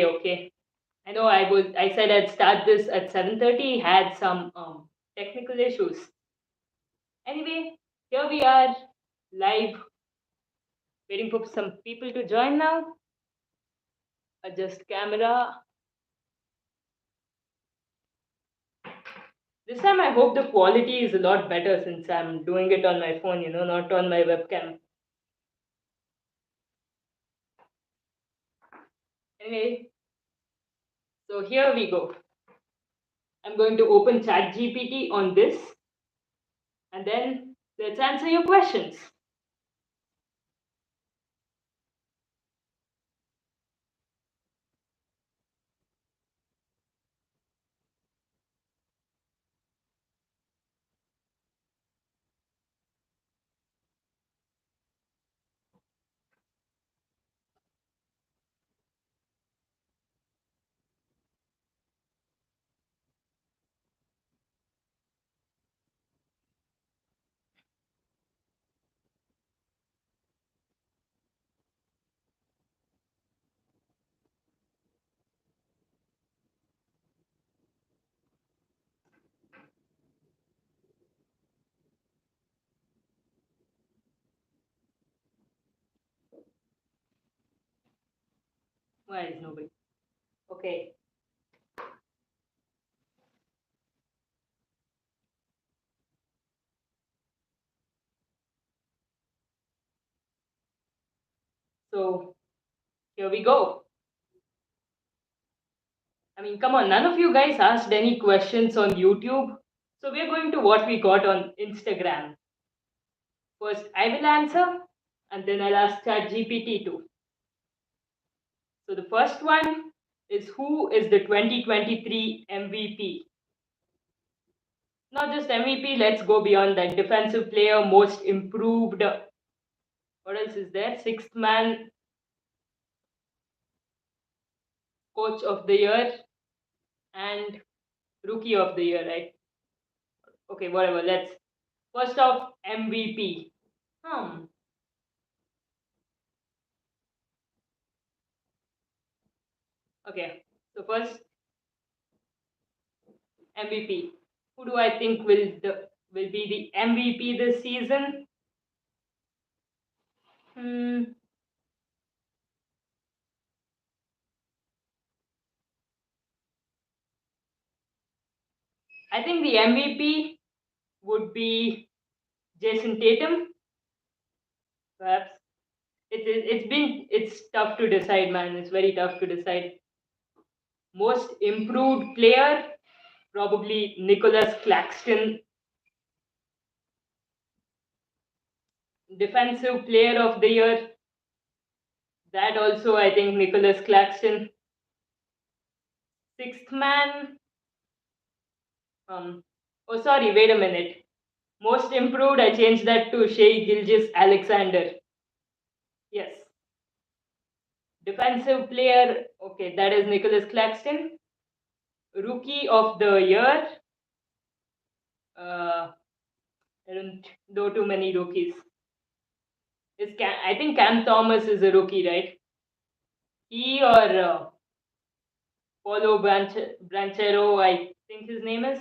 Okay. I know I said I'd start this at 7:30, had some technical issues. Anyway, here we are live, waiting for some people to join now. Adjust camera. This time I hope the quality is a lot better since I'm doing it on my phone, not on my webcam. Anyway, so here we go. I'm going to open ChatGPT on this and then let's answer your questions. Why is nobody? Okay. So here we go. I mean, come on, none of you guys asked any questions on YouTube. So we're going to what we got on Instagram. First, I will answer, and then I'll ask ChatGPT too. So the first one is, who is the 2023 MVP? Not just MVP, let's go beyond that. Defensive player, most improved. What else is there? Sixth man, coach of the year, and rookie of the year, right? Okay, whatever. Let's first off MVP. Hmm. Okay. So first MVP. Who do I think will be the MVP this season? Hmm. I think the MVP would be Jason Tatum. Perhaps it's tough to decide, man. It's very tough to decide. Most improved player, probably Nicholas Claxton. Defensive player of the year, that also I think Nicholas Claxton. Sixth man. Oh, sorry. Wait a minute. Most improved, I changed that to Shea Gilgis Alexander. Yes. Defensive player, okay, that is Nicholas Claxton. Rookie of the year, uh, I don't know too many rookies. I think Cam Thomas is a rookie, right? He or Paulo Branchero, I think his name is.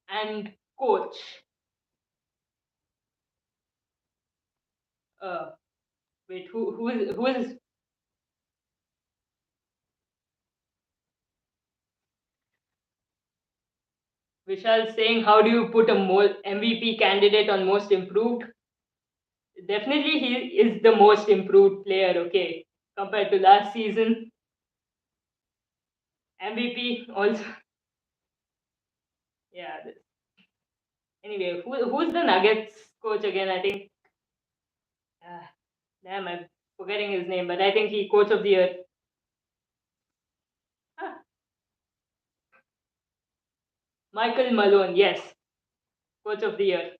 And coach. Uh, wait, who is Vishal saying, how do you put a more MVP candidate on most improved? Definitely, he is the most improved player, okay, compared to last season. MVP also. Yeah. Anyway, who's the Nuggets coach again? I think. Uh, damn, I'm forgetting his name, but I think he coach of the year. Ah, Michael Malone, yes, coach of the year.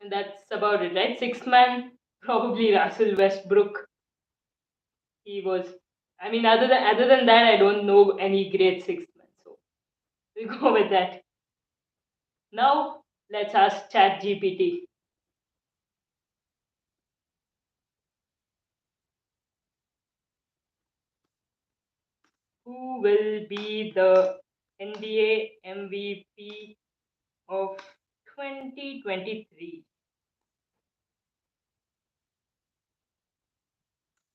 And that's about it, right? Sixth man, probably Russell Westbrook. He was. I mean, other than that, I don't know any great sixth man. So we'll go with that. Now let's ask ChatGPT. Who will be the NBA MVP of 2023?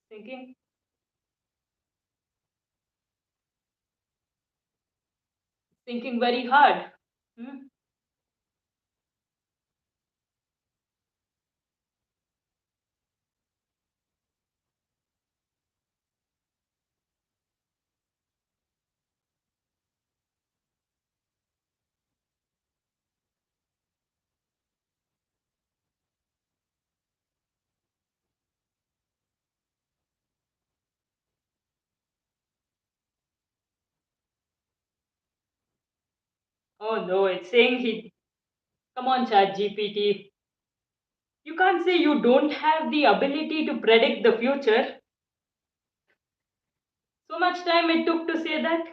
Thinking, thinking very hard. Hmm? Oh no, it's saying he. Come on, Chat GPT. You can't say you don't have the ability to predict the future. So much time it took to say that.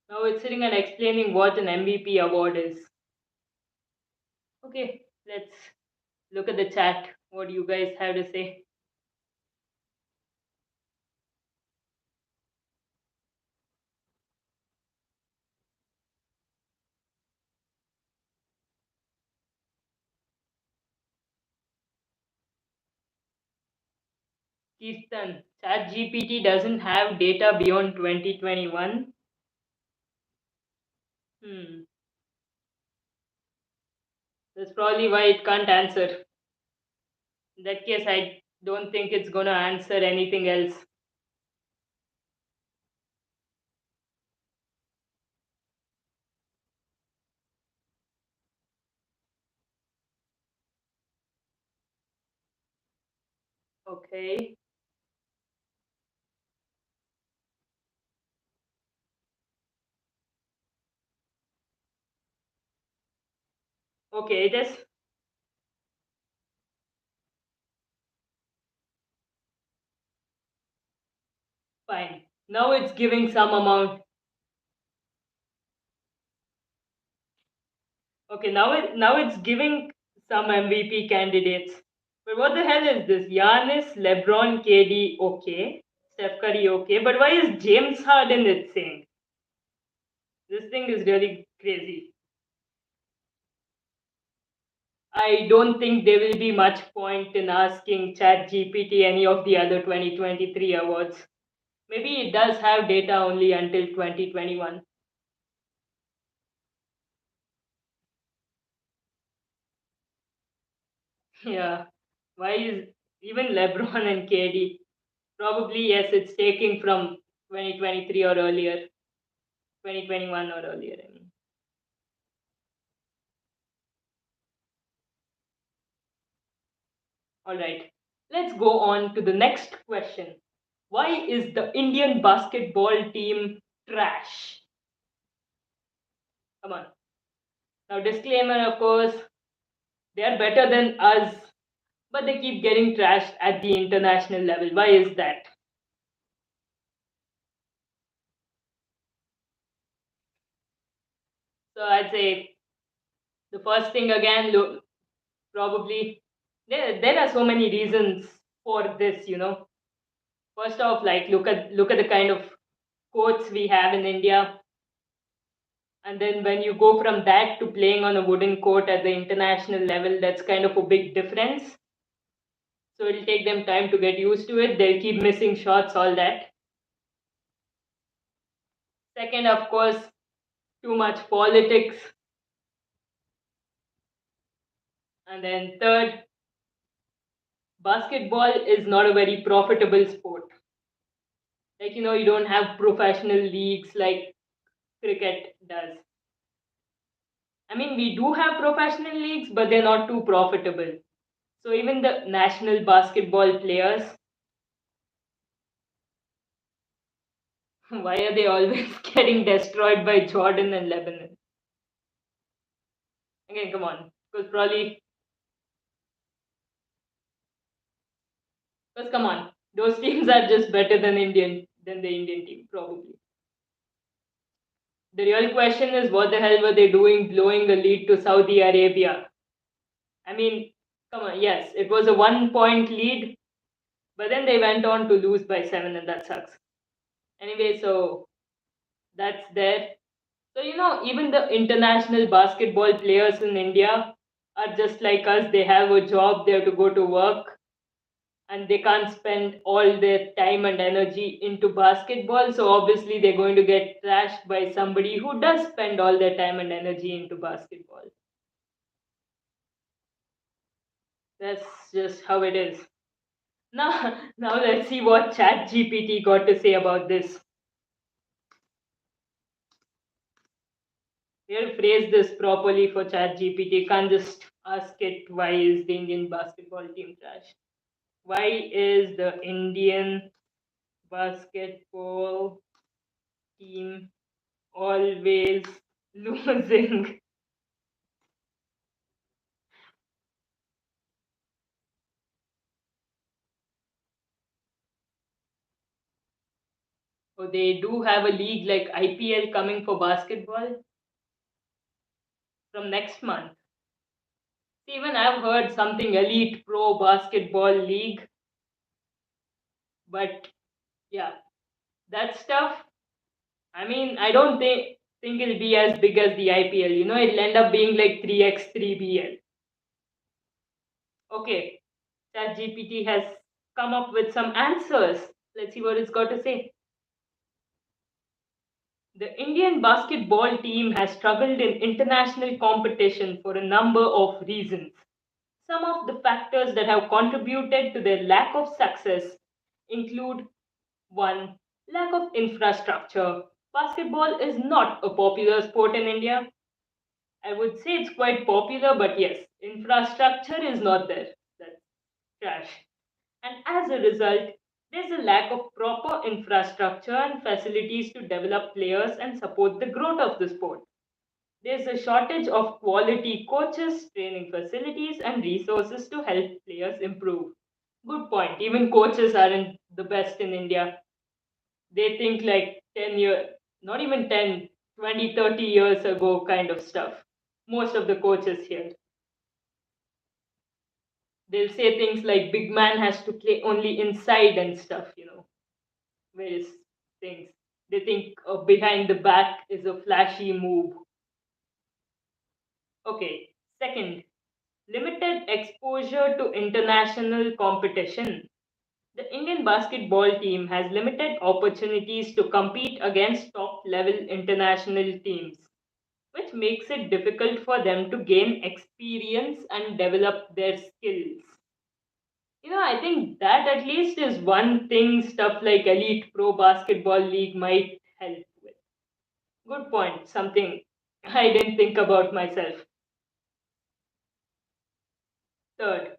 Now it's sitting and explaining what an MVP award is. Okay, let's look at the chat. What do you guys have to say? Keistan, Chat GPT doesn't have data beyond 2021. Hmm, that's probably why it can't answer. In that case, I don't think it's gonna answer anything else. Okay. Okay, that's fine. Now it's giving some amount. Okay, now it's giving some MVP candidates. But what the hell is this? Giannis, LeBron, KD, okay. Steph Curry, okay. But why is James Harden it saying? This thing is really crazy. I don't think there will be much point in asking ChatGPT any of the other 2023 awards. Maybe it does have data only until 2021. Yeah. Why is even LeBron and KD? Probably, yes, it's taking from 2023 or earlier, 2021 or earlier. I mean. All right. Let's go on to the next question. Why is the Indian basketball team trash? Come on. Now, disclaimer, of course, they are better than us, but they keep getting trashed at the international level. Why is that? So, I'd say the first thing again, look, probably there are so many reasons for this. First off, like look at the kind of courts we have in India, and then when you go from that to playing on a wooden court at the international level, that's kind of a big difference. So it'll take them time to get used to it. They'll keep missing shots, all that. Second, of course, too much politics. And then third, basketball is not a very profitable sport. Like, you don't have professional leagues like cricket does. I mean, we do have professional leagues, but they're not too profitable. So even the national basketball players, why are they always getting destroyed by Jordan and Lebanon? Again, come on. Because probably Because come on, those teams are just better than the Indian team, probably. The real question is what the hell were they doing blowing a lead to Saudi Arabia? I mean, come on, yes, it was a 1 point lead, but then they went on to lose by seven, and that sucks. Anyway, so that's there. So, even the international basketball players in India are just like us. They have a job, they have to go to work, and they can't spend all their time and energy into basketball. So, obviously, they're going to get trashed by somebody who does spend all their time and energy into basketball. That's just how it is. Now, now let's see what ChatGPT got to say about this. Here, phrase this properly for ChatGPT. Can't just ask it why is the Indian basketball team trash. Why is the Indian basketball team always losing? Oh, they do have a league like IPL coming for basketball from next month. Even I've heard something Elite Pro Basketball League, but yeah, that stuff. I mean, I don't think it'll be as big as the IPL. It'll end up being like 3x3BL. Okay, ChatGPT has come up with some answers. Let's see what it's got to say. The Indian basketball team has struggled in international competition for a number of reasons. Some of the factors that have contributed to their lack of success include: 1. Lack of infrastructure. Basketball is not a popular sport in India. I would say it's quite popular, but yes, infrastructure is not there. That's trash. And as a result, there's a lack of proper infrastructure and facilities to develop players and support the growth of the sport. There's a shortage of quality coaches, training facilities, and resources to help players improve. Good point. Even coaches aren't the best in India. They think like 10 years, not even 10, 20, 30 years ago kind of stuff. Most of the coaches here. They'll say things like big man has to play only inside and stuff, various things. They think behind the back is a flashy move. Okay, second, limited exposure to international competition. The Indian basketball team has limited opportunities to compete against top level international teams, which makes it difficult for them to gain experience and develop their skills. I think that at least is one thing stuff like Elite Pro Basketball League might help with. Good point. Something I didn't think about myself. Third,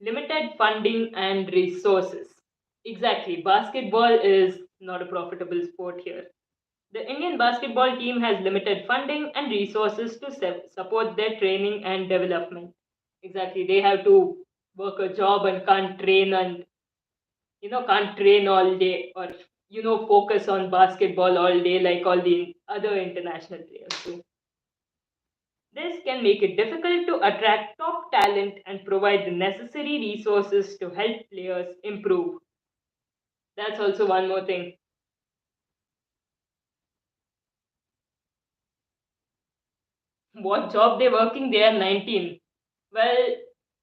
limited funding and resources. Exactly. Basketball is not a profitable sport here. The Indian basketball team has limited funding and resources to support their training and development. Exactly. They have to work a job and can't train all day or focus on basketball all day like all the other international players do. This can make it difficult to attract top talent and provide the necessary resources to help players improve. That's also one more thing. What job they're working? They are 19. Well,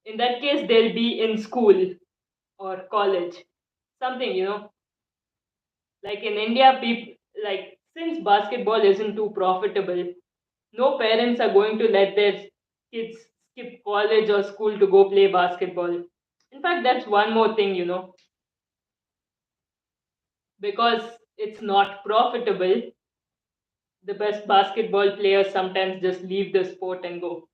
in that case, they'll be in school or college. Something, like in India, people like since basketball isn't too profitable, no parents are going to let their kids skip college or school to go play basketball. In fact, that's one more thing, because it's not profitable, the best basketball players sometimes just leave the sport and go.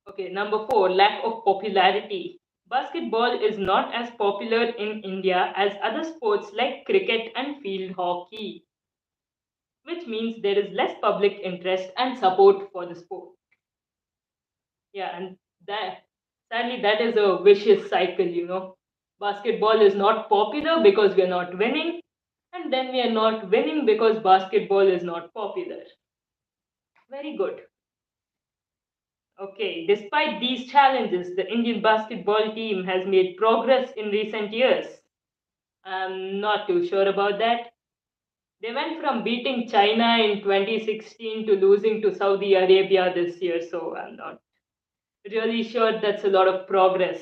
Okay, number four, lack of popularity. Basketball is not as popular in India as other sports like cricket and field hockey, which means there is less public interest and support for the sport. Yeah, and That sadly that is a vicious cycle. Basketball is not popular because we are not winning, and then we are not winning because basketball is not popular. Very good. Okay, despite these challenges, the Indian basketball team has made progress in recent years. I'm not too sure about that. They went from beating China in 2016 to losing to Saudi Arabia this year, so I'm not really sure that's a lot of progress.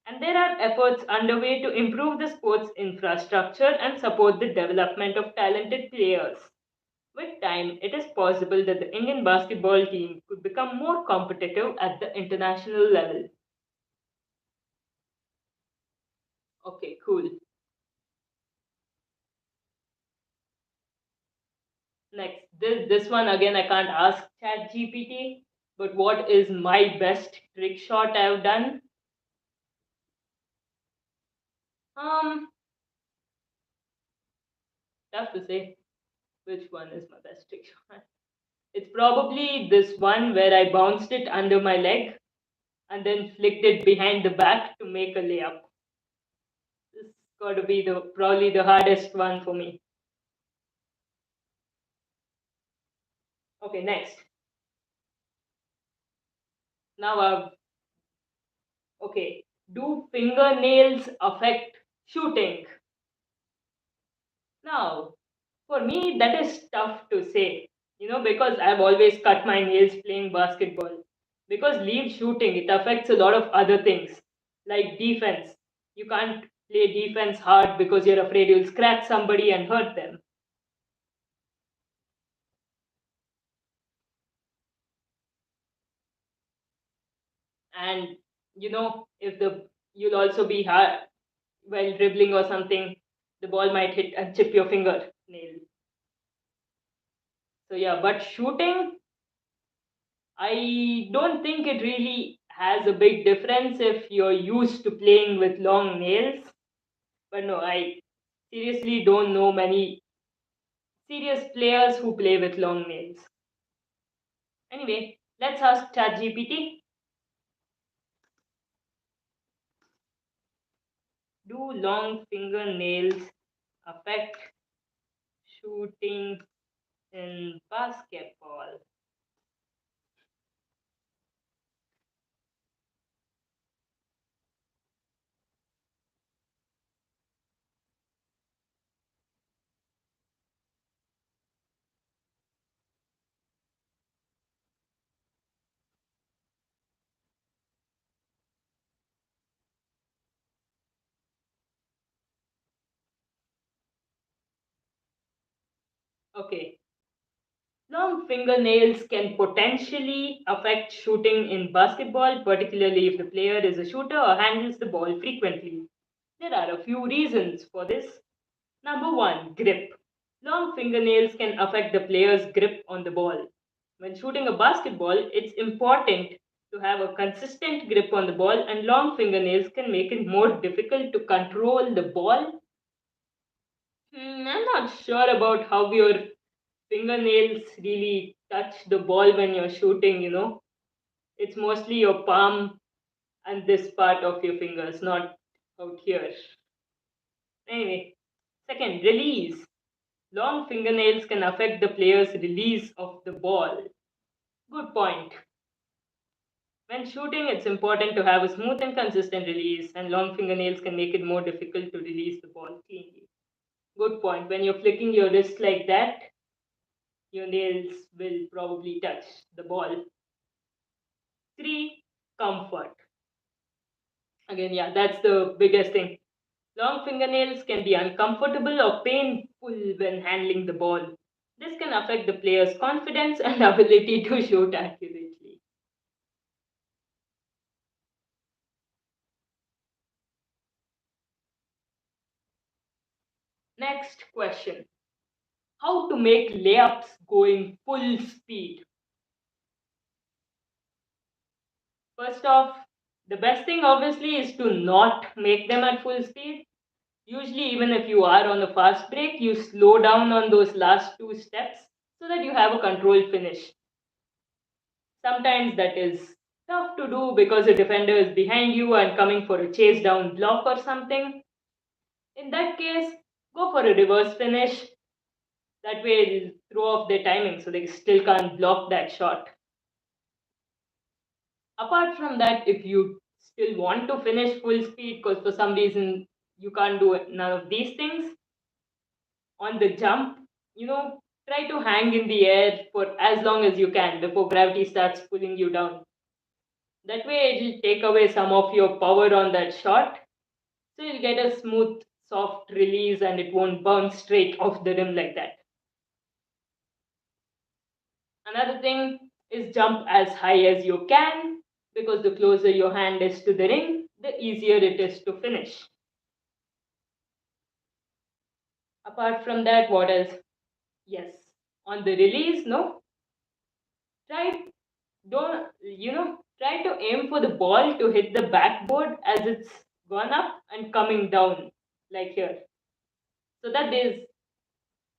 And there are efforts underway to improve the sports infrastructure and support the development of talented players. With time, it is possible that the Indian basketball team could become more competitive at the international level. Okay, cool. Next, this one again I can't ask Chat GPT, but what is my best trick shot I've done? Um, Tough to say which one is my best trick shot. It's probably this one where I bounced it under my leg and then flicked it behind the back to make a layup. This got to be the probably the hardest one for me. Okay, next. Now, okay, do fingernails affect shooting? Now, for me, that is tough to say, because I've always cut my nails playing basketball. Because leave shooting, it affects a lot of other things, like defense. You can't play defense hard because you're afraid you'll scratch somebody and hurt them. And, if you'll also be hard while dribbling or something, the ball might hit and chip your finger nail. So, yeah, but shooting, I don't think it really has a big difference if you're used to playing with long nails. But no, I seriously don't know many serious players who play with long nails. Anyway, let's ask ChatGPT. Do long fingernails affect shooting in basketball? Okay, long fingernails can potentially affect shooting in basketball, particularly if the player is a shooter or handles the ball frequently. There are a few reasons for this. Number one, grip. Long fingernails can affect the player's grip on the ball. When shooting a basketball, it's important to have a consistent grip on the ball, and long fingernails can make it more difficult to control the ball. I'm not sure about how your fingernails really touch the ball when you're shooting. It's mostly your palm and this part of your fingers, not out here. Anyway, second, release. Long fingernails can affect the player's release of the ball. Good point. When shooting, it's important to have a smooth and consistent release, and long fingernails can make it more difficult to release the ball cleanly. Good point. When you're flicking your wrist like that, your nails will probably touch the ball. Three, comfort. Again, yeah, that's the biggest thing. Long fingernails can be uncomfortable or painful when handling the ball. This can affect the player's confidence and ability to shoot accurately. Next question. How to make layups going full speed? First off, the best thing obviously is to not make them at full speed. Usually, even if you are on a fast break, you slow down on those last two steps so that you have a controlled finish. Sometimes that is Tough to do because a defender is behind you and coming for a chase down block or something. In that case, go for a reverse finish. That way, it'll throw off their timing so they still can't block that shot. Apart from that, if you still want to finish full speed because for some reason you can't do none of these things, on the jump, try to hang in the air for as long as you can before gravity starts pulling you down. That way, it'll take away some of your power on that shot. So you'll get a smooth, soft release and it won't bounce straight off the rim like that. Another thing is jump as high as you can because the closer your hand is to the ring, the easier it is to finish. Apart from that, what else? Yes, on the release, no, try don't try to aim for the ball to hit the backboard as it's gone up and coming down like here, so that is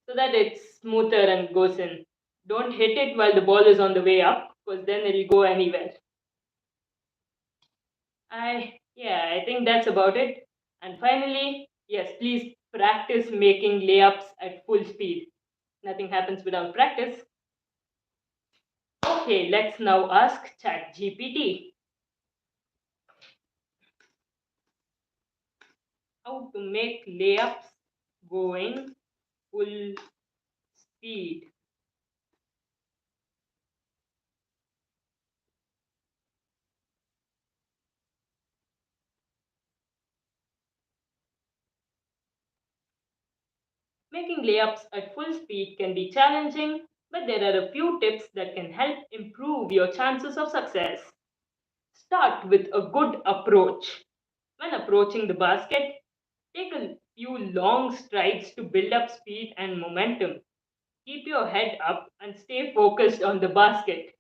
so that it's smoother and goes in. Don't hit it while the ball is on the way up because then it'll go anywhere. I think that's about it. And finally, yes, please practice making layups at full speed. Nothing happens without practice. Okay, let's now ask ChatGPT how to make layups going full speed. Making layups at full speed can be challenging, but there are a few tips that can help improve your chances of success. Start with a good approach. When approaching the basket, take a few long strides to build up speed and momentum. Keep your head up and stay focused on the basket.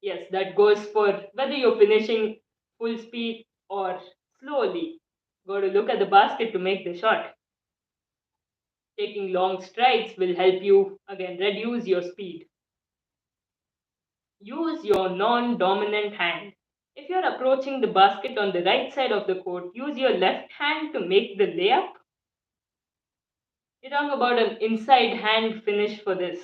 Yes, that goes for whether you're finishing full speed or slowly. Got to look at the basket to make the shot. Taking long strides will help you again reduce your speed. Use your non dominant hand. If you're approaching the basket on the right side of the court, use your left hand to make the layup. You're talking about an inside hand finish for this.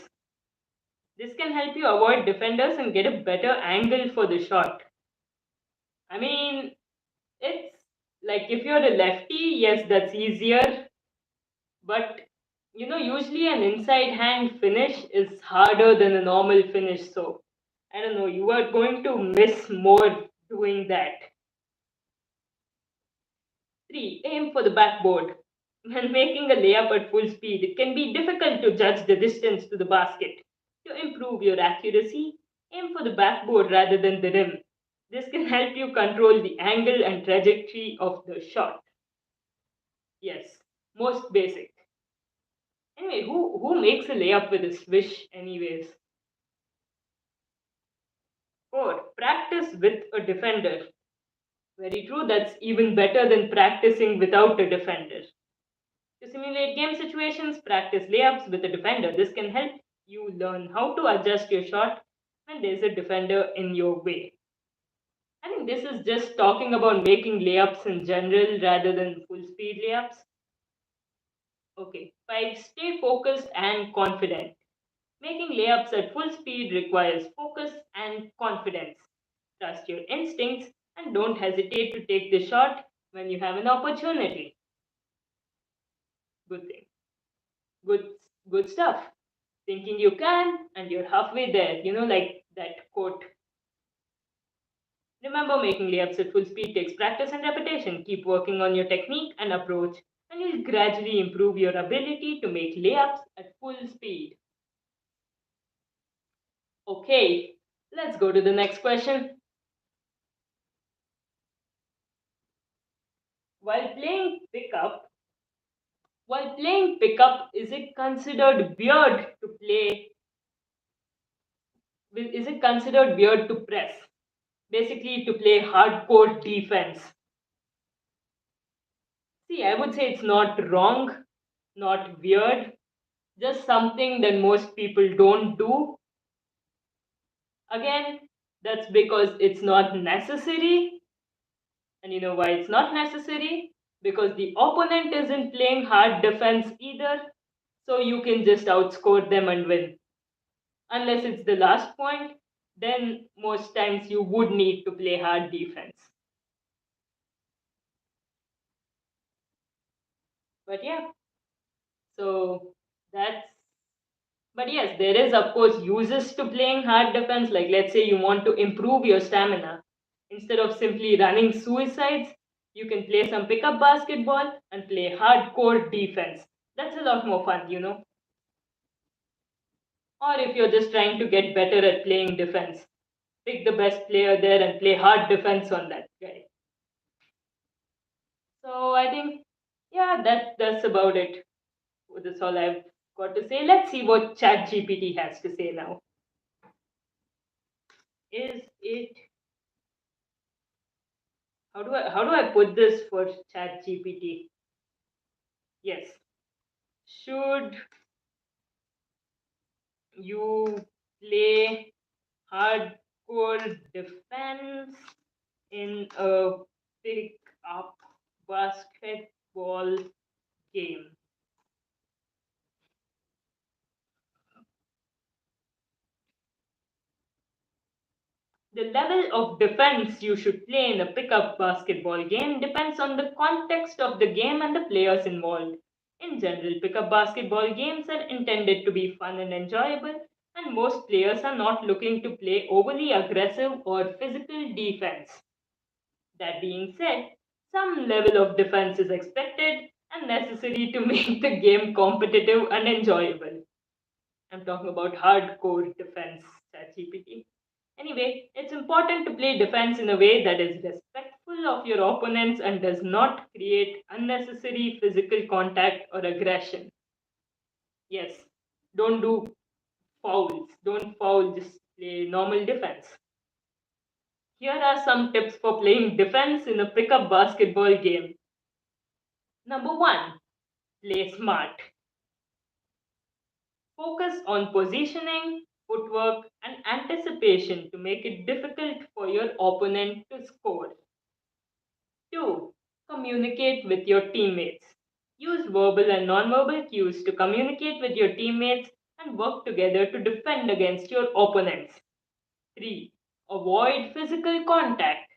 This can help you avoid defenders and get a better angle for the shot. I mean, it's like if you're a lefty, yes, that's easier. But usually an inside hand finish is harder than a normal finish. So I don't know, you are going to miss more doing that. 3. Aim for the backboard. When making a layup at full speed, it can be difficult to judge the distance to the basket. To improve your accuracy, aim for the backboard rather than the rim. This can help you control the angle and trajectory of the shot. Yes, most basic. Anyway, who makes a layup with a swish, anyways? 4. Practice with a defender. Very true, that's even better than practicing without a defender. To simulate game situations, practice layups with a defender. This can help you learn how to adjust your shot when there's a defender in your way. I think this is just talking about making layups in general rather than full speed layups. Okay. 5. Stay focused and confident. Making layups at full speed requires focus and confidence. Trust your instincts and don't hesitate to take the shot when you have an opportunity. Good thing. Good good stuff. Thinking you can and you're halfway there, like that quote. Remember, making layups at full speed takes practice and repetition. Keep working on your technique and approach, and you'll gradually improve your ability to make layups at full speed. Okay, let's go to the next question. While playing pickup, is it considered weird to play? Is it considered weird to press? Basically, to play hardcore defense. See, I would say it's not wrong, not weird, just something that most people don't do. Again, That's because it's not necessary. And you know why it's not necessary? Because the opponent isn't playing hard defense either. So you can just outscore them and win. Unless it's the last point, then most times you would need to play hard defense. But yeah, so that's. But yes, there is of course uses to playing hard defense. Like let's say you want to improve your stamina. Instead of simply running suicides, you can play some pickup basketball and play hardcore defense. That's a lot more fun, you know. Or if you're just trying to get better at playing defense, pick the best player there and play hard defense on that guy. So I think, yeah, that's about it. That's all I've got to say. Let's see what ChatGPT has to say now. Is it how do I put this for ChatGPT? Yes. Should you play hardcore defense in a pick up basketball game? The level of defense you should play in a pickup basketball game depends on the context of the game and the players involved. In general, pickup basketball games are intended to be fun and enjoyable, and most players are not looking to play overly aggressive or physical defense. That being said, some level of defense is expected and necessary to make the game competitive and enjoyable. I'm talking about hardcore defense, ChatGPT. Anyway, it's important to play defense in a way that is respectful of your opponents and does not create unnecessary physical contact or aggression. Yes, don't do fouls. Don't foul, just play normal defense. Here are some tips for playing defense in a pickup basketball game. Number one, play smart. Focus on positioning, footwork, and anticipation to make it difficult for your opponent to score. 2. Communicate with your teammates. Use verbal and nonverbal cues to communicate with your teammates and work together to defend against your opponents. 3. Avoid physical contact.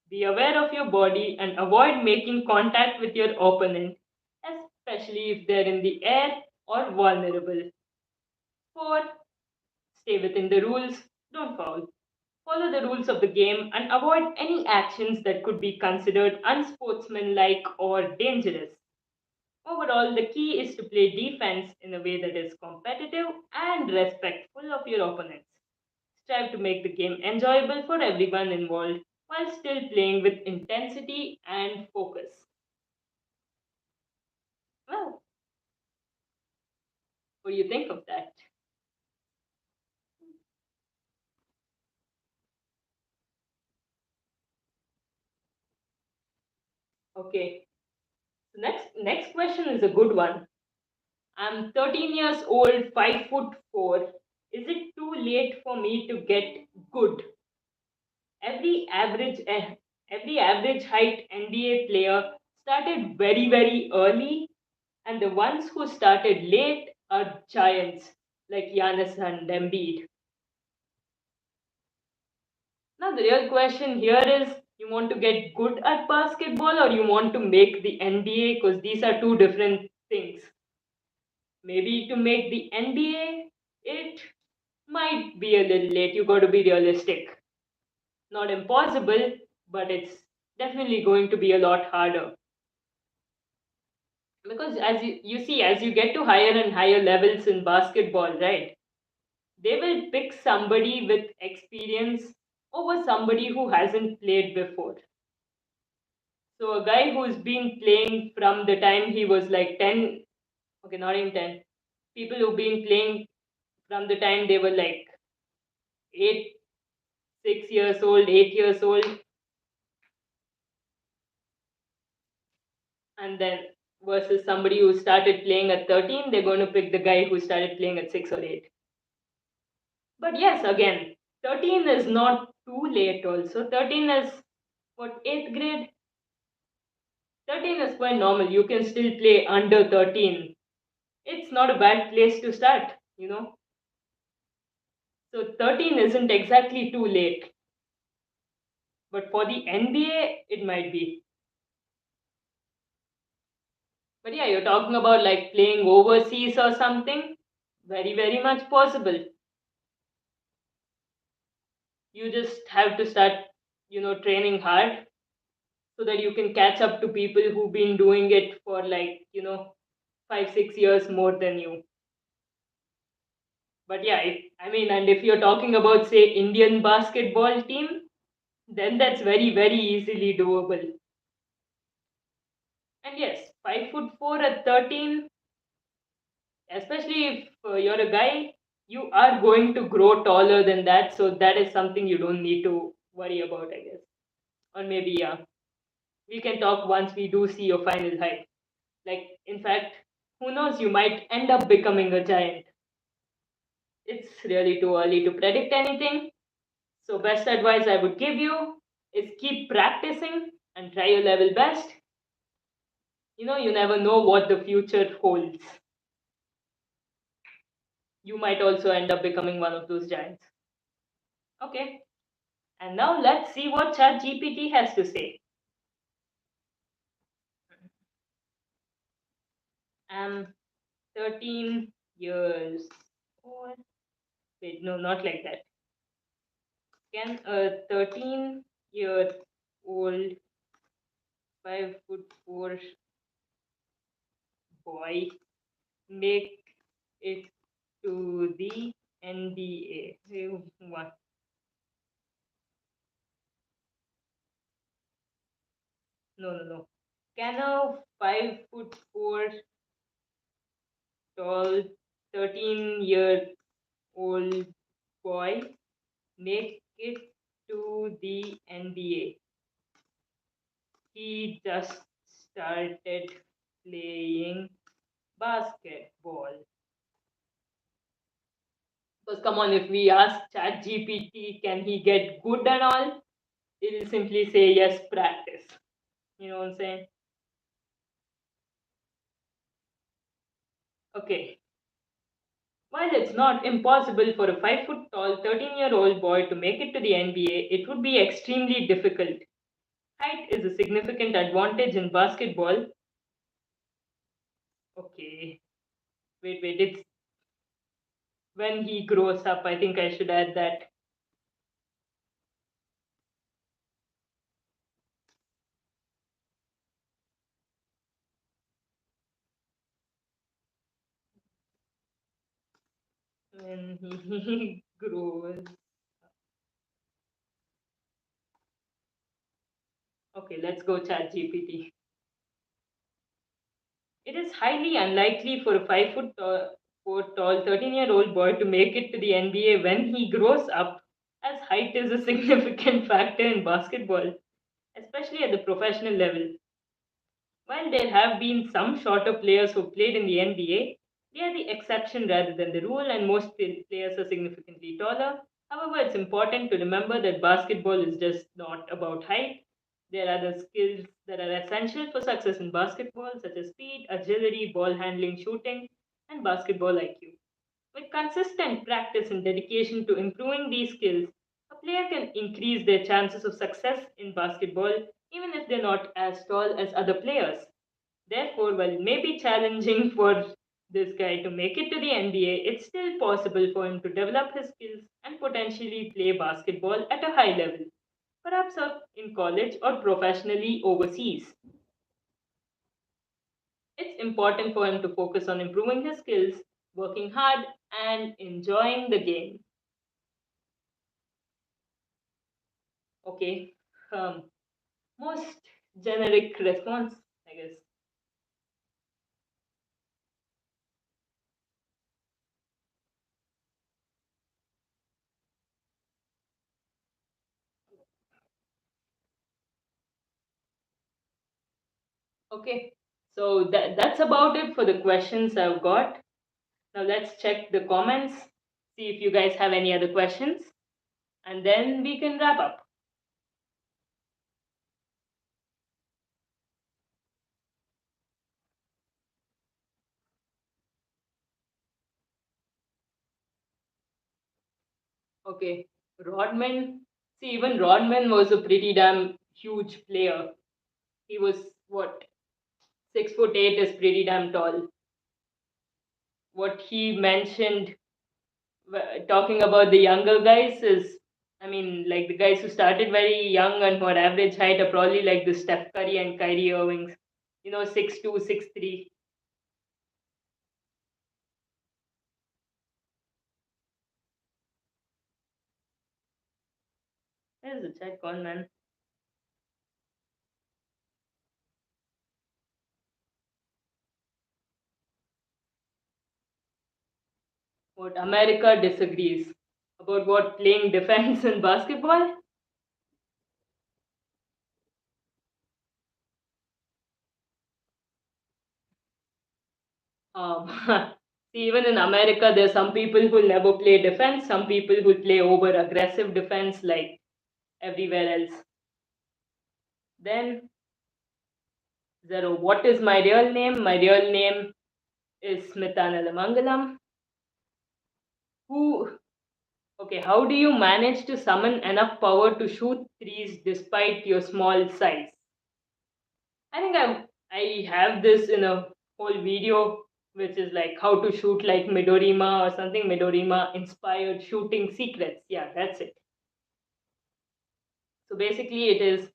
Be aware of your body and avoid making contact with your opponent, especially if they're in the air or vulnerable. 4. Stay within the rules, don't foul. Follow the rules of the game and avoid any actions that could be considered unsportsmanlike or dangerous. Overall, the key is to play defense in a way that is competitive and respectful of your opponents. Strive to make the game enjoyable for everyone involved while still playing with intensity and focus. Well, what do you think of that? Okay, so next question is a good one. I'm 13 years old, 5'4". Is it too late for me to get good? Every average every average height NBA player started very early, and the ones who started late are giants like Giannis and Embiid. Now the real question here is: you want to get good at basketball or you want to make the NBA? Because these are two different things. Maybe to make the NBA, it might be a little late. You got to be realistic. Not impossible, but it's definitely going to be a lot harder. Because as you see, as you get to higher and higher levels in basketball, right, they will pick somebody with experience over somebody who hasn't played before. So a guy who's been playing from the time he was like 10, okay, not even 10, people who've been playing from the time they were like 8, 6 years old, 8 years old, and then versus somebody who started playing at 13, they're going to pick the guy who started playing at 6 or 8. But yes, again, 13 is not too late also. 13 is what, 8th grade? 13 is quite normal. You can still play under 13. It's not a bad place to start. So 13 isn't exactly too late. But for the NBA, it might be. But yeah, you're talking about like playing overseas or something. Very, very much possible. You just have to start training hard so that you can catch up to people who've been doing it for like 5, 6 years more than you. But yeah, I mean, and if you're talking about, say, Indian basketball team, then that's very, very easily doable. And yes, 5'4" at 13, especially if you're a guy, you are going to grow taller than that. So that is something you don't need to worry about, I guess. Or maybe, yeah, we can talk once we do see your final height. Like, in fact, who knows, you might end up becoming a giant. It's really too early to predict anything. So, best advice I would give you is keep practicing and try your level best. You never know what the future holds. You might also end up becoming one of those giants. Okay, and now let's see what ChatGPT has to say. I'm 13 years old. Wait, no, not like that. Can a 13-year old 5'4" boy make it to the NBA? What? No, no, no. Can a 5'4" tall 13-year-old boy make it to the NBA? He just started playing basketball. Because come on, if we ask ChatGPT, can he get good and all? It'll simply say yes, practice. You know what I'm saying? Okay. While it's not impossible for a 5 foot tall 13-year-old boy to make it to the NBA, it would be extremely difficult. Height is a significant advantage in basketball. Okay. Wait, wait. It's when he grows up. I think I should add that. When he grows. Okay, let's go chat GPT. It is highly unlikely for a 5'4" tall 13-year-old boy to make it to the NBA when he grows up, as height is a significant factor in basketball, especially at the professional level. While there have been some shorter players who played in the NBA, they are the exception rather than the rule, and most players are significantly taller. However, it's important to remember that basketball is just not about height. There are the skills that are essential for success in basketball, such as speed, agility, ball handling, shooting, and basketball IQ. With consistent practice and dedication to improving these skills, a player can increase their chances of success in basketball even if they're not as tall as other players. Therefore, while it may be challenging for this guy to make it to the NBA, it's still possible for him to develop his skills and potentially play basketball at a high level, perhaps up in college or professionally overseas. It's important for him to focus on improving his skills, working hard, and enjoying the game. Okay. Um, Most generic response, I guess. Okay. So that's about it for the questions I've got. Now let's check the comments, see if you guys have any other questions. and then we can wrap up. Okay, Rodman. See, even Rodman was a pretty damn huge player. He was what, 6'8" is pretty damn tall. What he mentioned talking about the younger guys is, I mean, like the guys who started very young and who are average height are probably like the Steph Curry and Kyrie Irvings, 6'2", 6'3". There's the chat gone, man. What America disagrees about what playing defense in basketball? Um, See, even in America, there's some people who never play defense, some people who play over aggressive defense like everywhere else. Then, Zero, what is my real name? My real name is Smitana Lamangalam. Who, okay, how do you manage to summon enough power to shoot threes despite your small size? I think I have this in a whole video which is like how to shoot like Midorima or something. Midorima inspired shooting secrets. Yeah, that's it. So basically, it is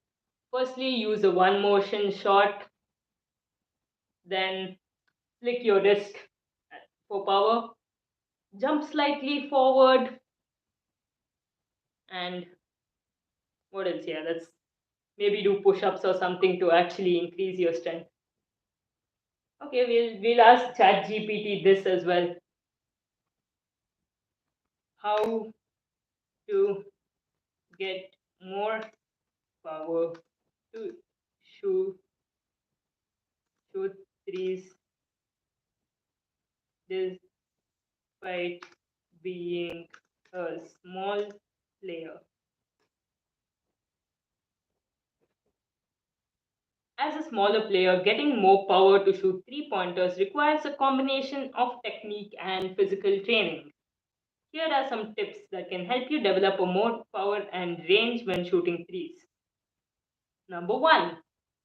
firstly use a one motion shot, then flick your wrist for power, jump slightly forward, and what else? Yeah, that's maybe do push ups or something to actually increase your strength. Okay, we'll ask ChatGPT this as well. How to get more power to shoot shoot threes despite being a small player. As a smaller player, getting more power to shoot three pointers requires a combination of technique and physical training. Here are some tips that can help you develop a more power and range when shooting threes. Number one,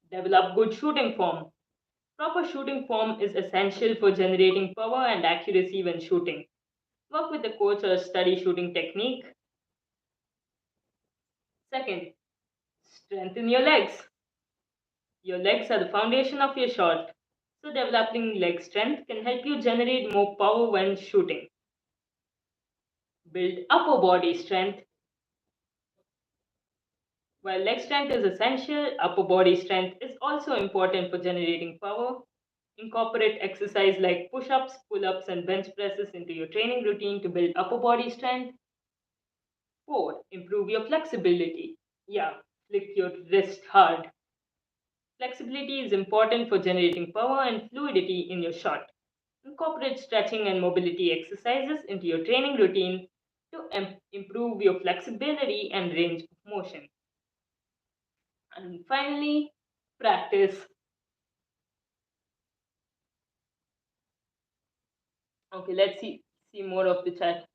develop good shooting form. Proper shooting form is essential for generating power and accuracy when shooting. Work with a coach or study shooting technique. Second, strengthen your legs. Your legs are the foundation of your shot, so developing leg strength can help you generate more power when shooting. Build upper body strength. While leg strength is essential, upper body strength is also important for generating power. Incorporate exercise like push ups, pull ups, and bench presses into your training routine to build upper body strength. 4. Improve your flexibility. Yeah, flick your wrist hard. Flexibility is important for generating power and fluidity in your shot. Incorporate stretching and mobility exercises into your training routine to improve your flexibility and range of motion. And finally, practice. Okay, let's see more of the chat.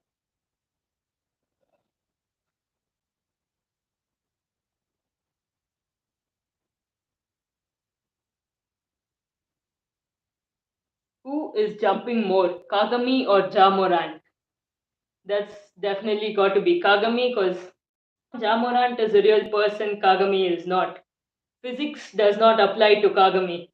Who is jumping more, Kagami or Jamorant? That's definitely got to be Kagami because Jamorant is a real person, Kagami is not. Physics does not apply to Kagami.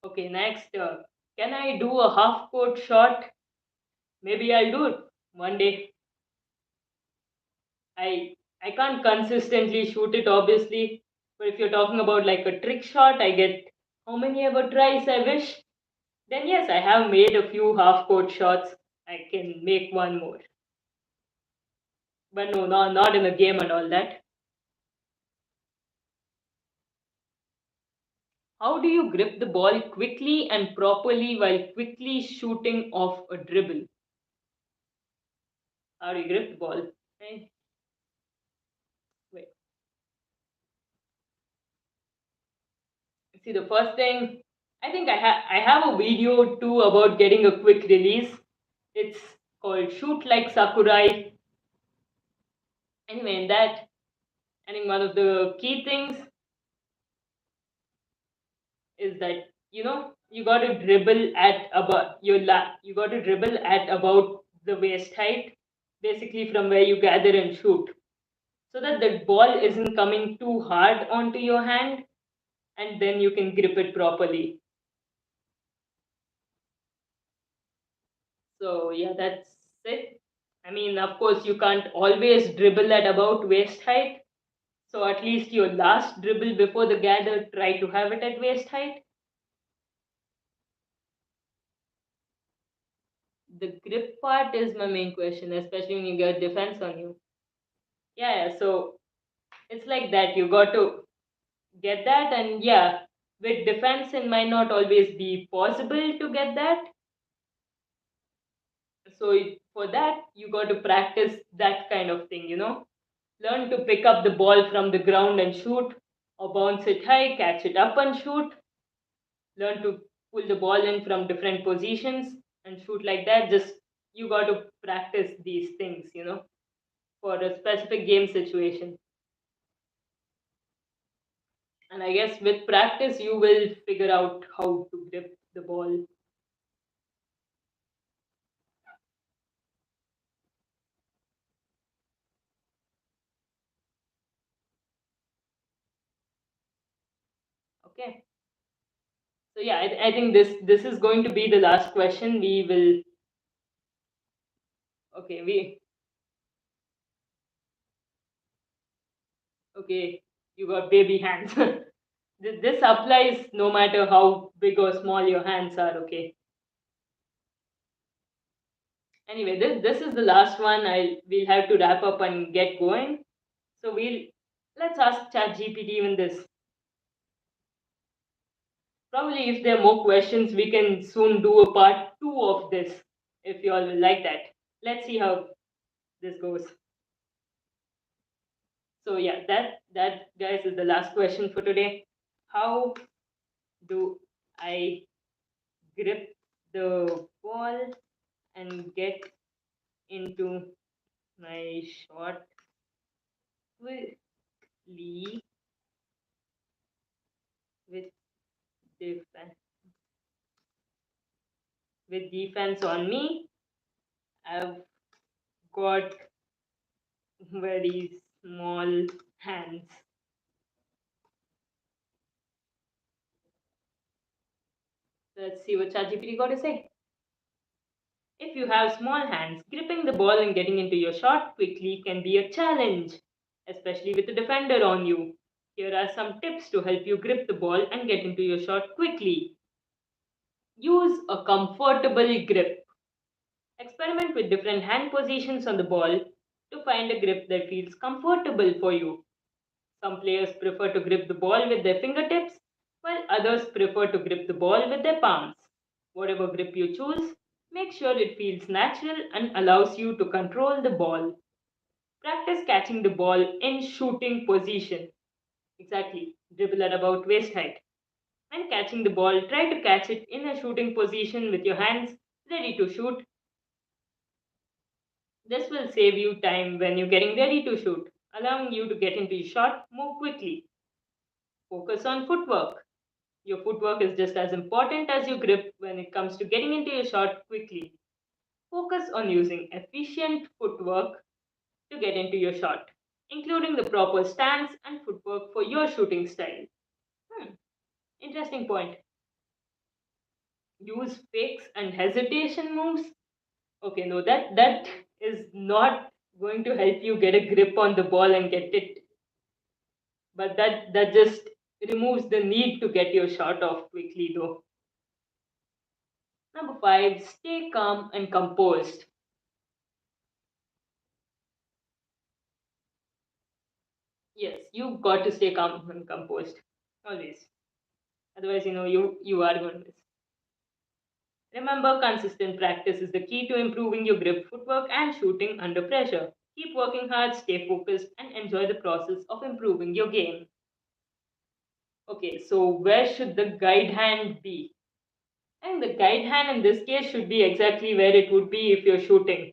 Okay, next, can I do a half court shot? Maybe I'll do it one day. I can't consistently shoot it obviously, but if you're talking about like a trick shot, I get how many ever tries I wish. Then yes, I have made a few half court shots. I can make one more, but no, not in a game and all that. How do you grip the ball quickly and properly while quickly shooting off a dribble? How do you grip the ball? Okay, wait. See, the first thing, I think I have a video too about getting a quick release. It's called Shoot Like Sakurai. Anyway, in that, I think one of the key things is that you got to dribble at about you got to dribble at about the waist height, basically from where you gather and shoot, so that the ball isn't coming too hard onto your hand, and then you can grip it properly. So yeah, that's it. I mean, of course, you can't always dribble at about waist height. So at least your last dribble before the gather, try to have it at waist height. The grip part is my main question, especially when you get defense on you. Yeah, so it's like that. You got to get that, and yeah, with defense, it might not always be possible to get that. So for that, you got to practice that kind of thing. Learn to pick up the ball from the ground and shoot, or bounce it high, catch it up and shoot. Learn to pull the ball in from different positions and shoot like that. Just you got to practice these things, for a specific game situation. And I guess with practice, you will figure out how to grip the ball. Okay. So yeah, I think this is going to be the last question. We will. Okay, we. Okay, you got baby hands. This applies no matter how big or small your hands are. Okay. Anyway, this is the last one. We'll have to wrap up and get going. So let's ask ChatGPT even this. Probably if there are more questions, we can soon do a part two of this if you all will like that. Let's see how this goes. So yeah, that guys is the last question for today. How do I grip the ball and get into my shot quickly with defense with defense on me? I've got very small hands. Let's see what ChatGPT got to say. If you have small hands, gripping the ball and getting into your shot quickly can be a challenge, especially with a defender on you. Here are some tips to help you grip the ball and get into your shot quickly. Use a comfortable grip. Experiment with different hand positions on the ball to find a grip that feels comfortable for you. Some players prefer to grip the ball with their fingertips, while others prefer to grip the ball with their palms. Whatever grip you choose, make sure it feels natural and allows you to control the ball. Practice catching the ball in shooting position. Exactly, dribble at about waist height. When catching the ball, try to catch it in a shooting position with your hands ready to shoot. This will save you time when you're getting ready to shoot, allowing you to get into your shot more quickly. Focus on footwork. Your footwork is just as important as your grip when it comes to getting into your shot quickly. Focus on using efficient footwork to get into your shot, including the proper stance and footwork for your shooting style. Hmm, interesting point. Use fakes and hesitation moves. Okay, no, that is not going to help you get a grip on the ball and get it, but that just removes the need to get your shot off quickly though. Number 5, stay calm and composed. Yes, you've got to stay calm and composed always. Otherwise, you are going to miss. Remember, consistent practice is the key to improving your grip, footwork, and shooting under pressure. Keep working hard, stay focused, and enjoy the process of improving your game. Okay, so where should the guide hand be? And the guide hand in this case should be exactly where it would be if you're shooting.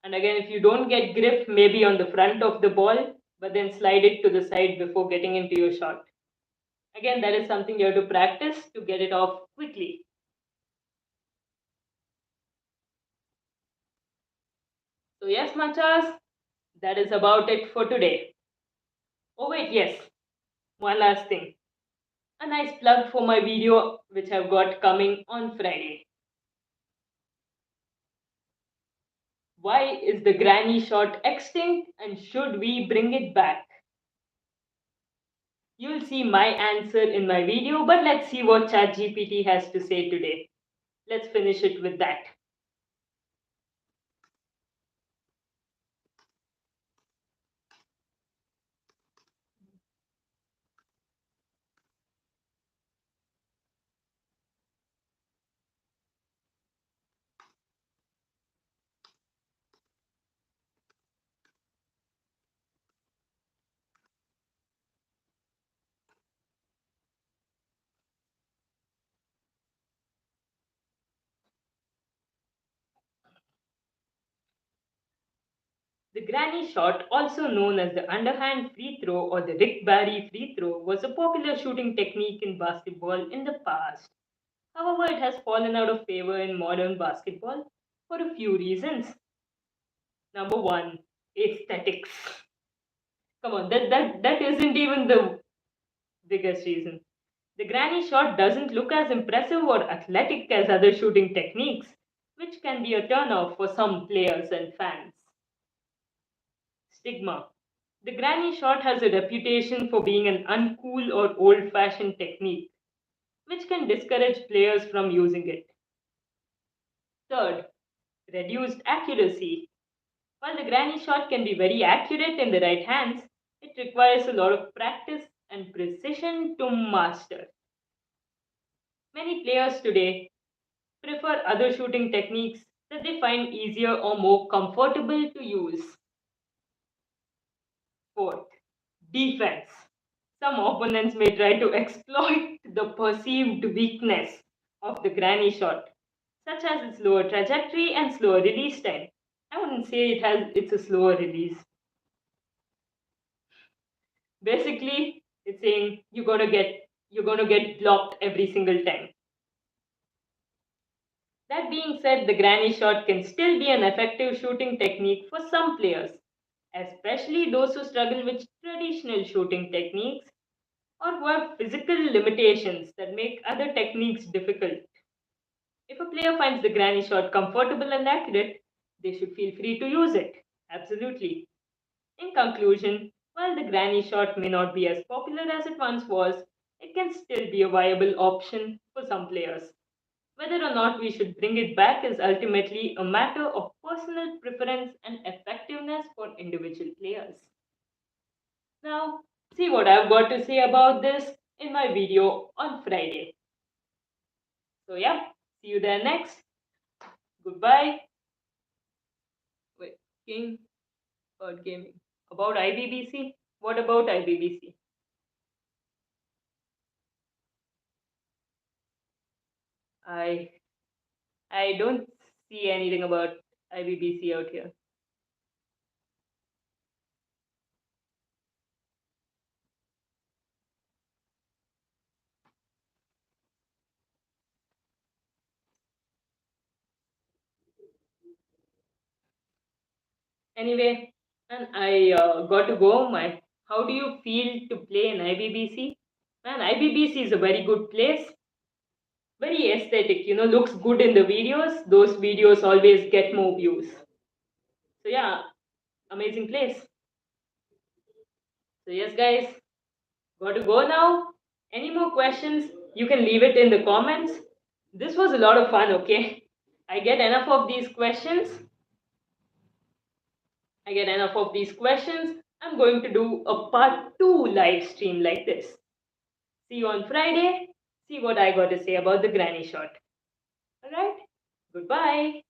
And again, if you don't get grip, maybe on the front of the ball, but then slide it to the side before getting into your shot. Again, that is something you have to practice to get it off quickly. So, yes, machas, that is about it for today. Oh, wait, yes, one last thing. A nice plug for my video, which I've got coming on Friday. Why is the granny shot extinct and should we bring it back? You'll see my answer in my video, but let's see what ChatGPT has to say today. Let's finish it with that. The granny shot, also known as the underhand free throw or the Rick Barry free throw, was a popular shooting technique in basketball in the past. However, it has fallen out of favor in modern basketball for a few reasons. Number 1, aesthetics. Come on, that isn't even the biggest reason. The granny shot doesn't look as impressive or athletic as other shooting techniques, which can be a turnoff for some players and fans. Stigma. The granny shot has a reputation for being an uncool or old fashioned technique, which can discourage players from using it. Third, reduced accuracy. While the granny shot can be very accurate in the right hands, it requires a lot of practice and precision to master. Many players today prefer other shooting techniques that they find easier or more comfortable to use. Fourth, defense. Some opponents may try to exploit the perceived weakness of the granny shot, such as its lower trajectory and slower release time. I wouldn't say it's a slower release. Basically, it's saying you're gonna get blocked every single time. That being said, the granny shot can still be an effective shooting technique for some players, especially those who struggle with traditional shooting techniques or who have physical limitations that make other techniques difficult. If a player finds the granny shot comfortable and accurate, they should feel free to use it. Absolutely. In conclusion, while the granny shot may not be as popular as it once was, it can still be a viable option for some players. Whether or not we should bring it back is ultimately a matter of personal preference and effectiveness for individual players. Now, see what I've got to say about this in my video on Friday. So, yeah, see you there next. Goodbye. Wait, King or Gaming. About IBBC? What about IBBC? I I don't see anything about IBBC out here. Anyway, and I got to go. How do you feel to play in IBBC? Man, IBBC is a very good place. Very aesthetic, looks good in the videos. Those videos always get more views. So yeah, amazing place. So yes, guys, got to go now. Any more questions? You can leave it in the comments. This was a lot of fun, okay? I get enough of these questions. I'm going to do a part 2 live stream like this. See you on Friday. See what I got to say about the granny shot. Alright? Goodbye.